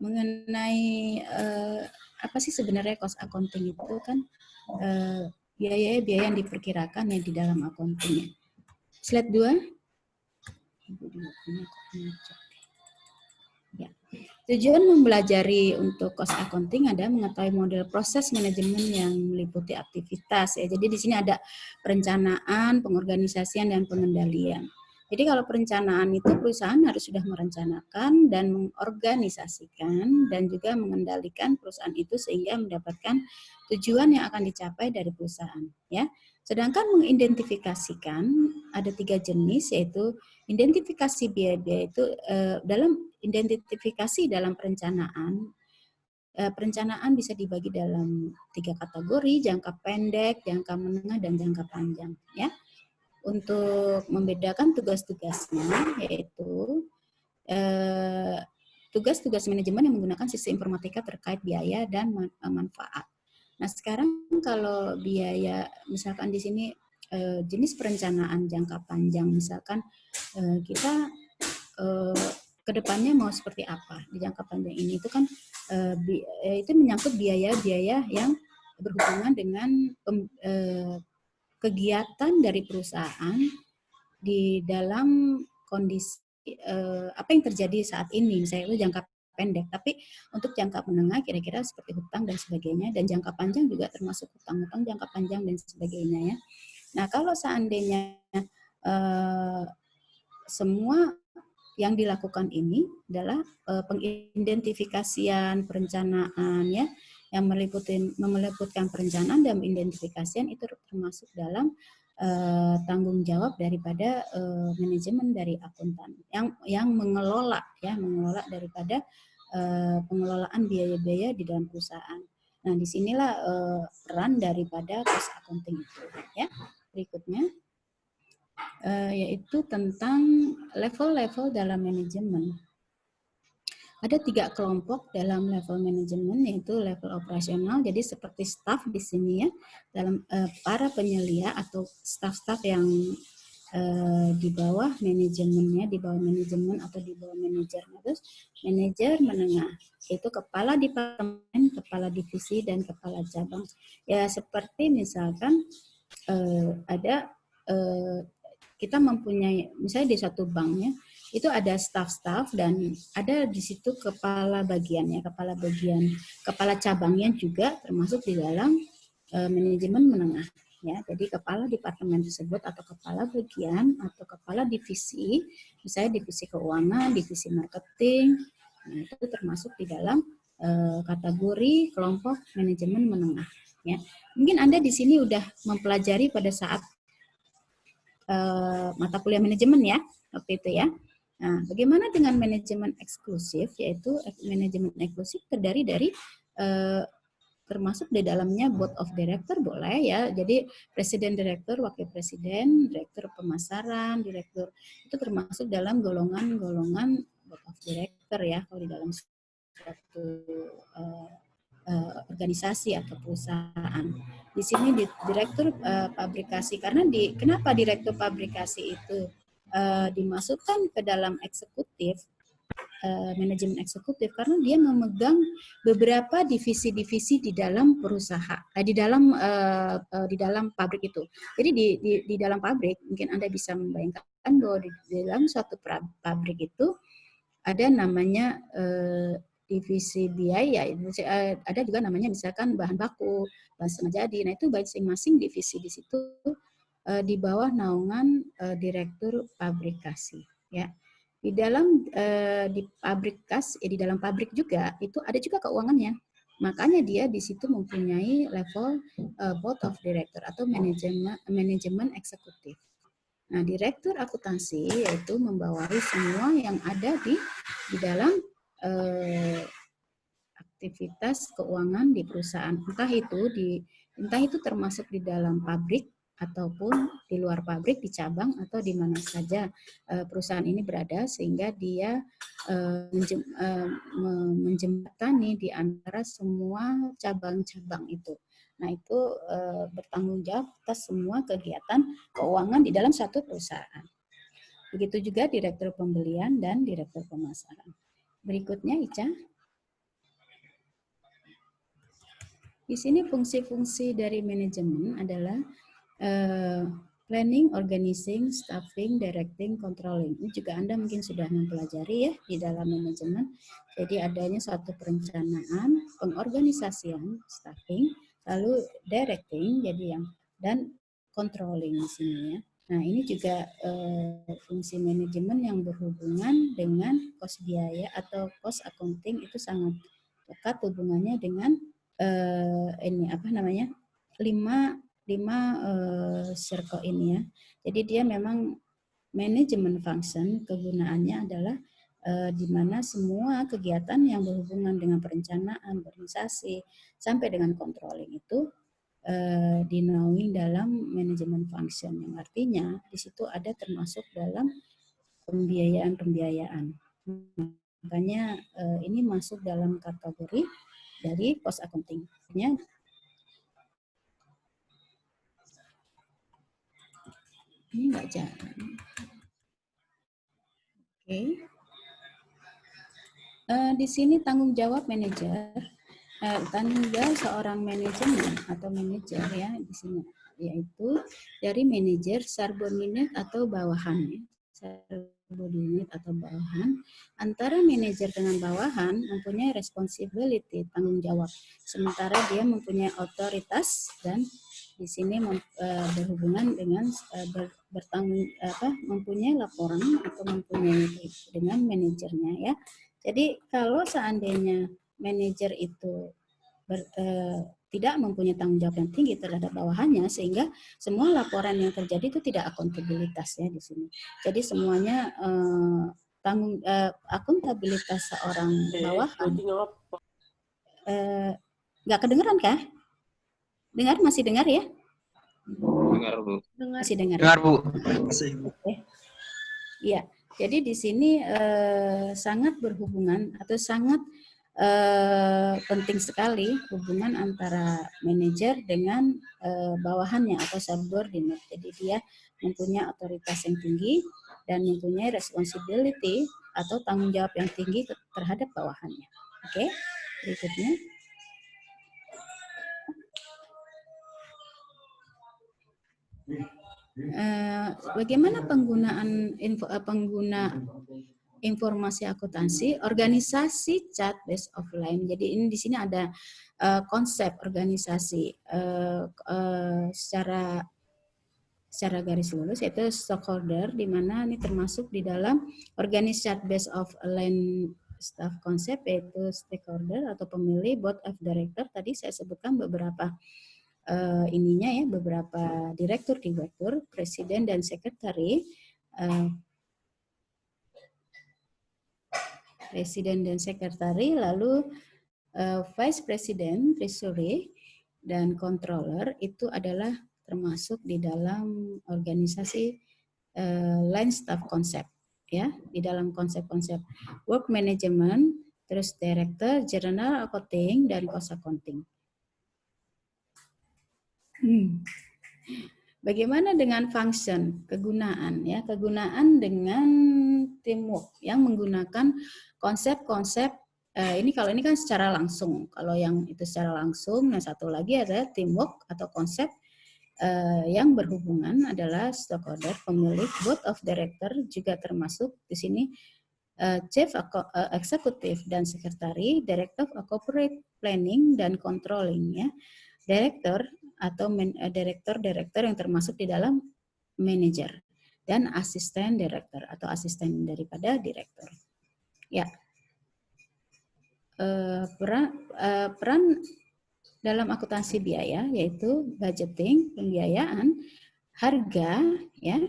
mengenai apa sih sebenarnya cost accounting itu kan biaya yang diperkirakan yang di dalam accounting. Slide 2. Ya. Tujuan mempelajari untuk cost accounting ada mengetahui model proses manajemen yang meliputi aktivitas ya. Jadi di sini ada perencanaan, pengorganisasian dan pengendalian. Jadi kalau perencanaan itu perusahaan harus sudah merencanakan dan mengorganisasikan dan juga mengendalikan perusahaan itu sehingga mendapatkan tujuan yang akan dicapai dari perusahaan ya. Sedangkan mengidentifikasikan ada 3 jenis yaitu identifikasi biaya-biaya itu dalam identifikasi dalam perencanaan. Perencanaan bisa dibagi dalam 3 kategori, jangka pendek, jangka menengah, dan jangka panjang. Ya, untuk membedakan tugas-tugasnya yaitu tugas-tugas manajemen yang menggunakan sistem informatika terkait biaya dan manfaat. Nah, sekarang kalau biaya, misalkan di sini jenis perencanaan jangka panjang, misalkan kita ke depannya mau seperti apa di jangka panjang ini, itu kan itu menyangkut biaya-biaya yang berhubungan dengan kegiatan dari perusahaan di dalam kondisi apa yang terjadi saat ini, misalnya itu jangka pendek, tapi untuk jangka menengah kira-kira seperti hutang dan sebagainya, dan jangka panjang juga termasuk hutang-hutang jangka panjang dan sebagainya ya. Nah, kalau seandainya semua yang dilakukan ini adalah pengidentifikasian, perencanaan ya, yang meliputkan perencanaan dan identifikasian itu termasuk dalam tanggung jawab daripada manajemen dari akuntan yang mengelola daripada pengelolaan biaya-biaya di dalam perusahaan. Nah, disinilah peran daripada cost accounting itu ya. Berikutnya yaitu tentang level-level dalam manajemen. Ada 3 kelompok dalam level manajemen, yaitu level operasional, jadi seperti staff di sini ya, dalam para penyelia atau staff-staff yang di bawah manajemennya, di bawah manajemen atau di bawah manajer. Terus manajer menengah, yaitu kepala departemen, kepala divisi, dan kepala cabang. Ya seperti misalkan ada kita mempunyai, misalnya di suatu banknya, itu ada staff-staff dan ada di situ kepala bagiannya, kepala cabangnya juga termasuk di dalam manajemen menengah. Ya, jadi kepala departemen tersebut atau kepala bagian atau kepala divisi, misalnya divisi keuangan, divisi marketing, nah, itu termasuk di dalam kategori kelompok manajemen menengah. Ya, mungkin Anda di sini udah mempelajari pada saat mata kuliah manajemen ya, waktu itu ya. Nah, bagaimana dengan manajemen eksklusif? Yaitu manajemen eksklusif terdiri dari termasuk di dalamnya board of director boleh ya. Jadi presiden, direktur, wakil presiden, direktur pemasaran, direktur itu termasuk dalam golongan-golongan board of director ya kalau di dalam suatu organisasi atau perusahaan. Di sini direktur pabrikasi, karena kenapa direktur pabrikasi itu dimasukkan ke dalam eksekutif, manajemen eksekutif, karena dia memegang beberapa divisi-divisi di dalam perusahaan, di dalam pabrik itu. Jadi di dalam pabrik mungkin Anda bisa membayangkan bahwa di dalam suatu pabrik itu ada namanya divisi biaya, ada juga namanya misalkan bahan baku, bahan setengah jadi. Nah, itu masing-masing divisi di situ di bawah naungan direktur pabrikasi ya. Di dalam di dalam pabrik juga itu ada juga keuangannya. Makanya dia di situ mempunyai level board of director atau manajemen eksekutif. Nah, direktur akuntansi yaitu membawahi semua yang ada di dalam aktivitas keuangan di perusahaan. Entah itu termasuk di dalam pabrik ataupun di luar pabrik, di cabang atau di mana saja perusahaan ini berada, sehingga dia menjembatani di antara semua cabang-cabang itu. Nah, itu bertanggung jawab atas semua kegiatan keuangan di dalam satu perusahaan. Begitu juga direktur pembelian dan direktur pemasaran. Berikutnya, Ica. Di sini fungsi-fungsi dari manajemen adalah planning, organizing, staffing, directing, controlling. Ini juga Anda mungkin sudah mempelajari ya di dalam manajemen. Jadi adanya suatu perencanaan, pengorganisasian, staffing, lalu directing, jadi yang dan controlling di sini ya. Nah ini juga fungsi manajemen yang berhubungan dengan cost biaya atau cost accounting itu sangat dekat hubungannya dengan ini apa namanya 5 circle ini ya. Jadi dia memang manajemen function kegunaannya adalah di mana semua kegiatan yang berhubungan dengan perencanaan, organisasi sampai dengan controlling itu dinaungi dalam manajemen function yang artinya di situ ada termasuk dalam pembiayaan. Makanya ini masuk dalam kategori dari cost accounting. Ini nggak jalan. Oke. Di sini tanggung jawab manajer, tanggung jawab seorang manajemen atau manajer ya di sini yaitu dari manajer subordinate atau bawahan. Subordinate atau bawahan antara manajer dengan bawahan mempunyai responsibility tanggung jawab, sementara dia mempunyai otoritas dan di sini berhubungan dengan mempunyai laporan atau mempunyai dengan manajernya ya. Jadi kalau seandainya manajer itu tidak mempunyai tanggung jawab yang tinggi terhadap bawahannya, sehingga semua laporan yang terjadi itu tidak akuntabilitas ya di sini. Jadi semuanya akuntabilitas seorang bawahan. Nggak kedengeran kah? Dengar, masih dengar ya? Dengar, Bu. Masih dengar. Dengar, Bu. Iya. Jadi di sini sangat berhubungan atau sangat penting sekali hubungan antara manajer dengan bawahannya atau subordinate. Jadi dia mempunyai otoritas yang tinggi dan mempunyai responsibility atau tanggung jawab yang tinggi terhadap bawahannya. Oke, berikutnya. Bagaimana penggunaan informasi akuntansi, organisasi chart based offline. Jadi ini di sini ada konsep organisasi secara garis lurus yaitu stockholder, di mana ini termasuk di dalam organisasi chart based offline staff konsep yaitu stakeholder atau pemilih board of director. Tadi saya sebutkan beberapa ininya ya, beberapa direktur, presiden dan sekretari, lalu vice president, treasury dan controller itu adalah termasuk di dalam organisasi line staff konsep ya, di dalam konsep-konsep work management, terus director, general accounting dan cost accounting. Bagaimana dengan function, kegunaan ya, kegunaan dengan teamwork yang menggunakan konsep-konsep ini kalau ini kan secara langsung, kalau yang itu secara langsung, nah satu lagi ada teamwork atau konsep yang berhubungan adalah stockholder, pemilik, board of director juga termasuk di sini chief executive dan sekretari, director of corporate planning dan controlling ya, director atau direktur yang termasuk di dalam manajer dan asisten direktur atau asisten daripada direktur. Ya, peran dalam akuntansi biaya yaitu budgeting, pembiayaan, harga, ya,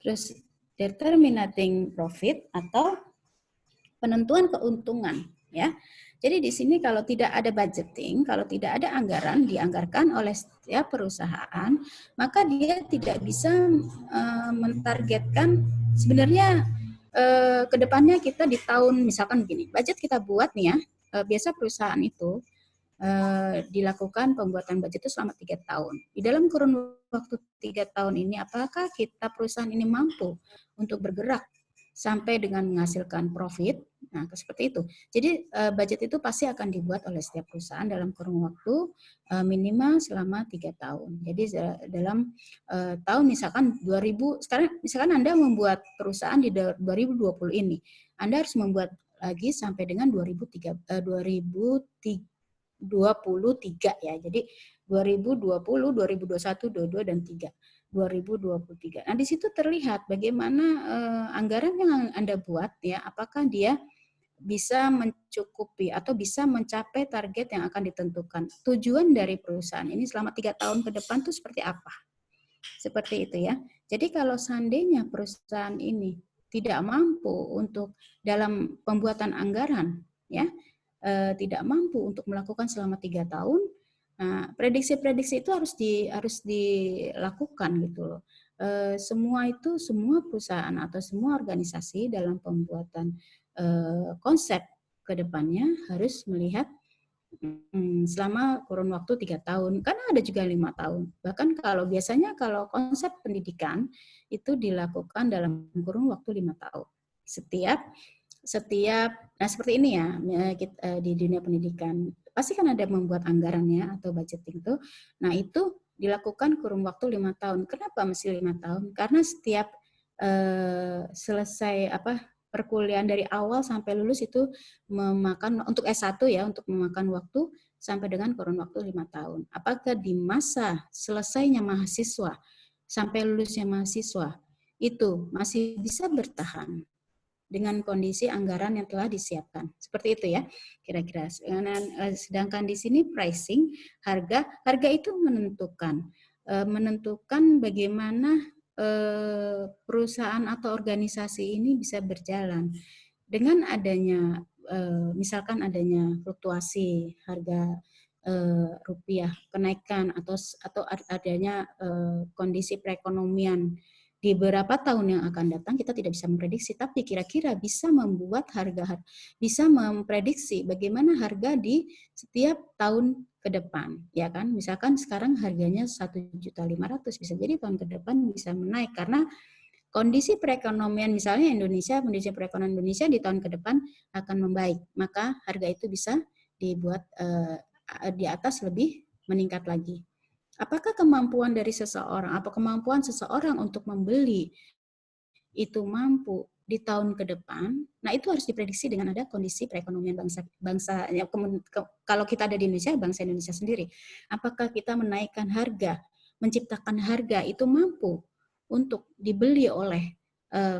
terus determining profit atau penentuan keuntungan, ya. Jadi di sini kalau tidak ada budgeting, kalau tidak ada anggaran dianggarkan oleh setiap perusahaan, maka dia tidak bisa mentargetkan sebenarnya ke depannya kita di tahun misalkan begini, budget kita buat nih ya, biasa perusahaan itu dilakukan pembuatan budget itu selama 3 tahun. Di dalam kurun waktu 3 tahun ini, apakah kita perusahaan ini mampu untuk bergerak sampai dengan menghasilkan profit. Nah, seperti itu. Jadi budget itu pasti akan dibuat oleh setiap perusahaan dalam kurun waktu minimal selama 3 tahun. Jadi dalam tahun misalkan 2000, sekarang misalkan Anda membuat perusahaan di 2020 ini, Anda harus membuat lagi sampai dengan 2023 ya. Jadi 2020, 2021, 22 dan 3. 2023. Nah, di situ terlihat bagaimana anggaran yang Anda buat ya, apakah dia bisa mencukupi atau bisa mencapai target yang akan ditentukan. Tujuan dari perusahaan ini selama 3 tahun ke depan itu seperti apa? Seperti itu ya. Jadi kalau seandainya perusahaan ini tidak mampu untuk dalam pembuatan anggaran, ya, tidak mampu untuk melakukan selama 3 tahun, nah prediksi-prediksi itu harus dilakukan gitu loh. Semua perusahaan atau semua organisasi dalam pembuatan konsep ke depannya harus melihat selama kurun waktu 3 tahun, karena ada juga 5 tahun. Bahkan biasanya kalau konsep pendidikan itu dilakukan dalam kurun waktu 5 tahun. Nah seperti ini ya, di dunia pendidikan, pasti kan ada membuat anggarannya atau budgeting itu. Nah itu dilakukan kurun waktu 5 tahun. Kenapa mesti 5 tahun? Karena setiap selesai perkuliahan dari awal sampai lulus itu memakan, untuk S1 ya, untuk memakan waktu sampai dengan kurun waktu 5 tahun. Apakah di masa selesainya mahasiswa sampai lulusnya mahasiswa itu masih bisa bertahan dengan kondisi anggaran yang telah disiapkan? Seperti itu ya, kira-kira. Sedangkan di sini pricing, harga itu menentukan bagaimana perusahaan atau organisasi ini bisa berjalan. Dengan adanya misalkan adanya fluktuasi harga rupiah, kenaikan atau adanya kondisi perekonomian di beberapa tahun yang akan datang, kita tidak bisa memprediksi, tapi kira-kira bisa bisa memprediksi bagaimana harga di setiap tahun ke depan, ya kan? Misalkan sekarang harganya 1.500.000, bisa jadi tahun ke depan bisa menaik karena kondisi perekonomian misalnya kondisi perekonomian Indonesia di tahun ke depan akan membaik, maka harga itu bisa dibuat di atas lebih meningkat lagi. Apakah kemampuan seseorang untuk membeli itu mampu di tahun ke depan? Nah, itu harus diprediksi dengan ada kondisi perekonomian bangsa ya, kalau kita ada di Indonesia, bangsa Indonesia sendiri. Apakah kita menaikkan harga, menciptakan harga itu mampu untuk dibeli oleh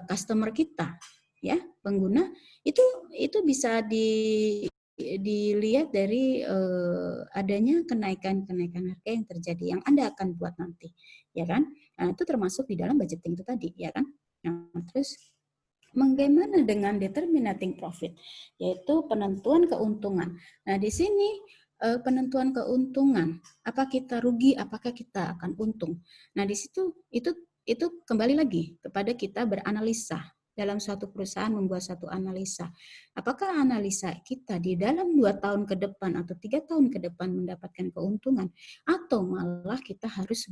customer kita, ya, pengguna? Itu bisa dilihat dari adanya kenaikan harga yang terjadi yang Anda akan buat nanti, ya kan? Nah, itu termasuk di dalam budgeting itu tadi, ya kan? Nah, terus bagaimana dengan determining profit, yaitu penentuan keuntungan. Nah, di sini penentuan keuntungan, apa kita rugi, apakah kita akan untung. Nah, di situ itu kembali lagi kepada kita beranalisa. Dalam suatu perusahaan membuat satu analisa. Apakah analisa kita di dalam 2 tahun ke depan atau 3 tahun ke depan mendapatkan keuntungan, atau malah kita harus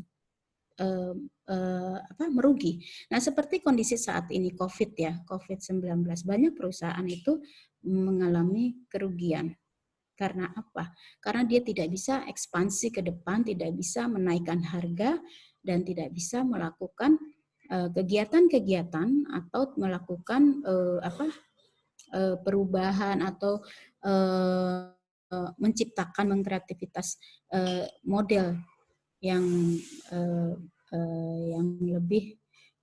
merugi. Nah, seperti kondisi saat ini COVID-19, banyak perusahaan itu mengalami kerugian. Karena apa? Karena dia tidak bisa ekspansi ke depan, tidak bisa menaikkan harga, dan tidak bisa melakukan kegiatan-kegiatan atau melakukan perubahan atau menciptakan mengkreativitas model yang lebih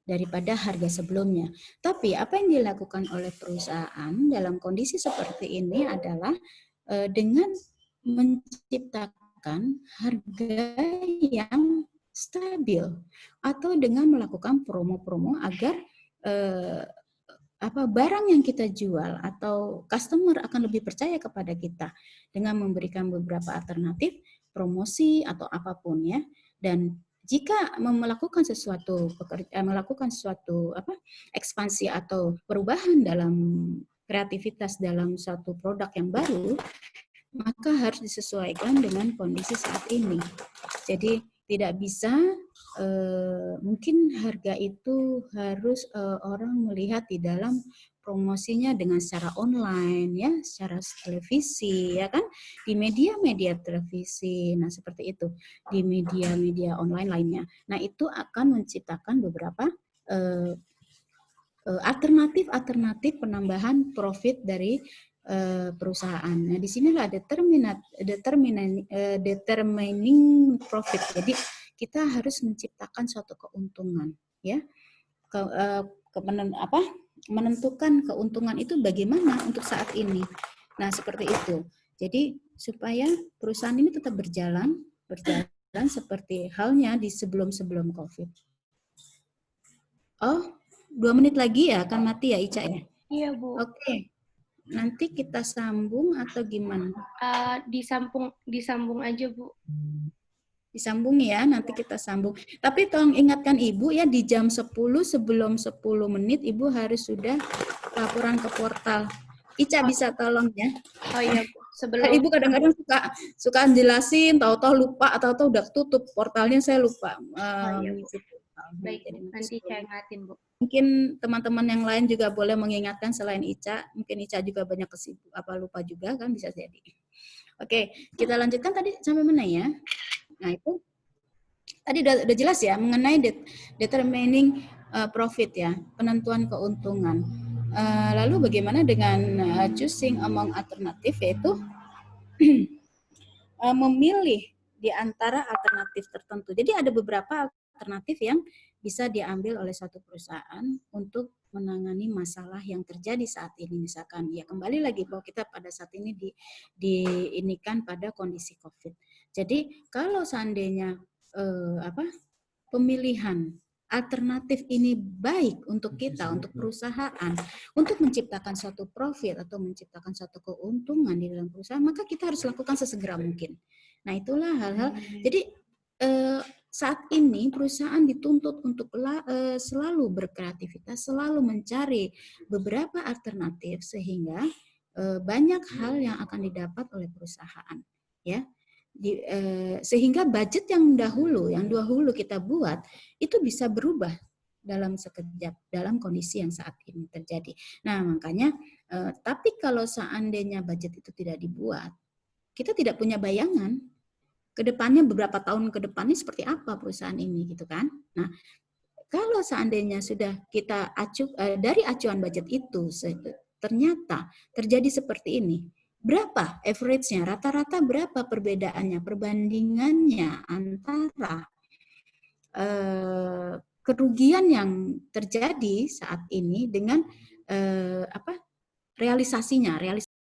daripada harga sebelumnya. Tapi apa yang dilakukan oleh perusahaan dalam kondisi seperti ini adalah dengan menciptakan harga yang stabil atau dengan melakukan promo-promo agar barang yang kita jual atau customer akan lebih percaya kepada kita dengan memberikan beberapa alternatif promosi atau apapun ya. Dan jika melakukan sesuatu ekspansi atau perubahan dalam kreativitas dalam suatu produk yang baru, maka harus disesuaikan dengan kondisi saat ini. Jadi tidak bisa mungkin harga itu harus orang melihat di dalam promosinya dengan secara online ya, secara televisi ya kan, di media-media televisi. Nah, seperti itu. Di media-media online lainnya. Nah, itu akan menciptakan beberapa alternatif penambahan profit dari perusahaan. Nah, di sinilah determining profit. Jadi kita harus menciptakan suatu keuntungan, ya. Menentukan keuntungan itu bagaimana untuk saat ini. Nah, seperti itu. Jadi supaya perusahaan ini tetap berjalan seperti halnya di sebelum COVID. Oh, 2 menit lagi ya akan mati ya Ica ya? Iya Bu. Oke. Nanti kita sambung atau gimana? Disambung aja Bu. Disambung ya, nanti kita sambung. Tapi tolong ingatkan Ibu ya, di jam 10 sebelum 10 menit Ibu harus sudah laporan ke portal. Ica bisa tolong ya. Oh iya Bu. Sebelum Ibu kadang-kadang suka jelasin, tahu-tahu lupa, atau udah tutup portalnya, saya lupa. iya, Bu. Baik, nanti saya ingatin Bu. Mungkin teman-teman yang lain juga boleh mengingatkan selain Ica. Mungkin Ica juga banyak lupa juga kan, bisa jadi. Oke, kita lanjutkan tadi sampai mana ya? Nah, itu tadi udah jelas ya mengenai determining profit ya, penentuan keuntungan. Lalu bagaimana dengan choosing among alternatif, yaitu memilih di antara alternatif tertentu. Jadi ada beberapa alternatif yang bisa diambil oleh suatu perusahaan untuk menangani masalah yang terjadi saat ini. Misalkan ya kembali lagi bahwa kita pada saat ini diinikan pada kondisi COVID. Jadi kalau seandainya pemilihan alternatif ini baik untuk kita, untuk perusahaan, untuk menciptakan suatu profit atau menciptakan suatu keuntungan di dalam perusahaan, maka kita harus lakukan sesegera mungkin. Nah, itulah hal-hal. Jadi saat ini perusahaan dituntut untuk selalu berkreativitas, selalu mencari beberapa alternatif sehingga banyak hal yang akan didapat oleh perusahaan, ya. Sehingga budget yang dahulu kita buat itu bisa berubah dalam sekejap dalam kondisi yang saat ini terjadi. Nah, makanya tapi kalau seandainya budget itu tidak dibuat, kita tidak punya bayangan ke depannya, beberapa tahun ke depannya seperti apa perusahaan ini gitu kan. Nah, kalau seandainya sudah kita dari acuan budget itu ternyata terjadi seperti ini, berapa average-nya, rata-rata berapa perbedaannya, perbandingannya antara kerugian yang terjadi saat ini dengan realisasinya